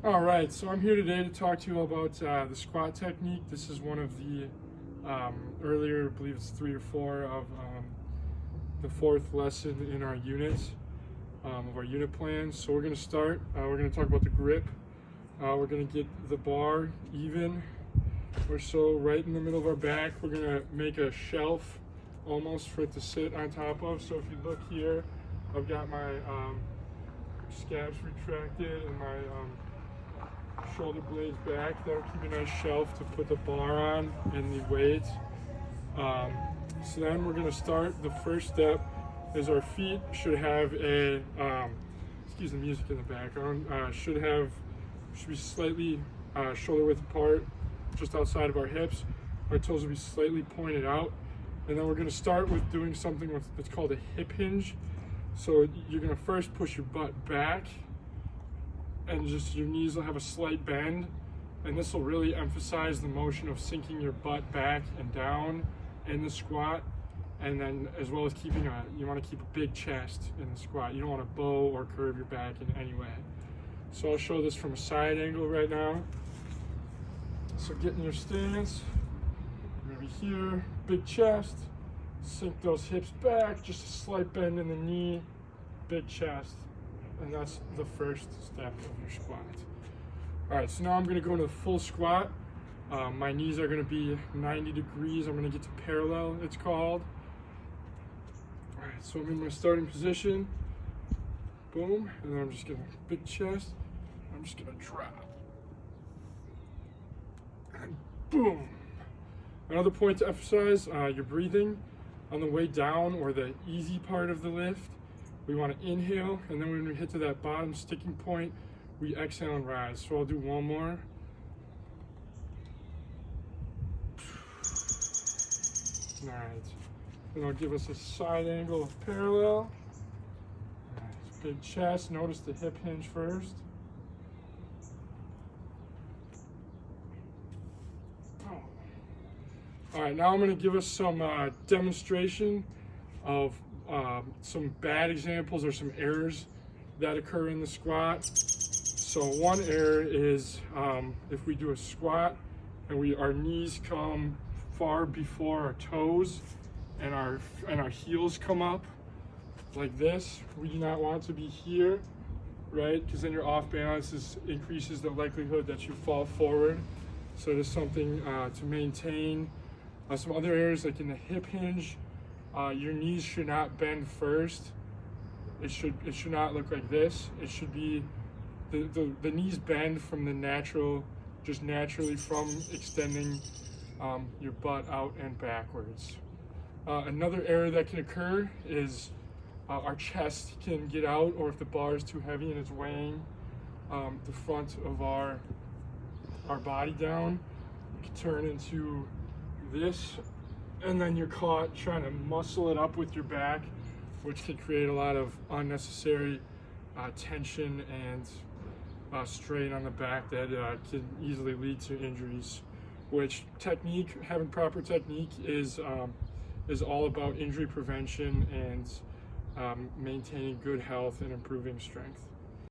All right, so I'm here today to talk to you about the squat technique. This is one of the earlier, I believe it's 3 or 4 of the 4th lesson in our unit, of our unit plan. So we're going to start, we're going to talk about the grip. We're going to get the bar even or so right in the middle of our back. We're going to make a shelf almost for it to sit on top of. So if you look here, I've got my scabs retracted and my shoulder blades back. That'll keep a nice shelf to put the bar on and the weight. So then we're going to start. The first step is our feet should have a, excuse the music in the background, should be slightly shoulder width apart, just outside of our hips. Our toes will be slightly pointed out. And then we're going to start with doing something that's called a hip hinge. So you're going to first push your butt back, and just your knees will have a slight bend, and this will really emphasize the motion of sinking your butt back and down in the squat, and then as well as you want to keep a big chest in the squat. You don't want to bow or curve your back in any way. So I'll show this from a side angle right now. So get in your stance, you're going to be here, big chest, sink those hips back, just a slight bend in the knee, big chest. And that's the first step of your squat. All right, so now I'm gonna go into the full squat. My knees are gonna be 90 degrees. I'm gonna get to parallel, it's called. All right, so I'm in my starting position. Boom, and then I'm just gonna, big chest. I'm just gonna drop. And boom. Another point to emphasize, your breathing on the way down, or the easy part of the lift. We want to inhale, and then when we hit to that bottom sticking point, we exhale and rise. So I'll do one more. All right. And I'll give us a side angle of parallel. All right. Big chest. Notice the hip hinge first. Oh. All right. Now I'm going to give us some demonstration of some bad examples or some errors that occur in the squat. So one error is if we do a squat and our knees come far before our toes and our heels come up like this. We do not want to be here, right? Because then your off balance increases the likelihood that you fall forward. So there's something to maintain. Some other errors, like in the hip hinge, your knees should not bend first. It should not look like this. It should be the knees bend from naturally from extending your butt out and backwards. Another error that can occur is our chest can get out, or if the bar is too heavy and it's weighing the front of our body down, it can turn into this. And then you're caught trying to muscle it up with your back, which can create a lot of unnecessary tension and strain on the back that can easily lead to injuries. Which having proper technique is all about injury prevention and maintaining good health and improving strength.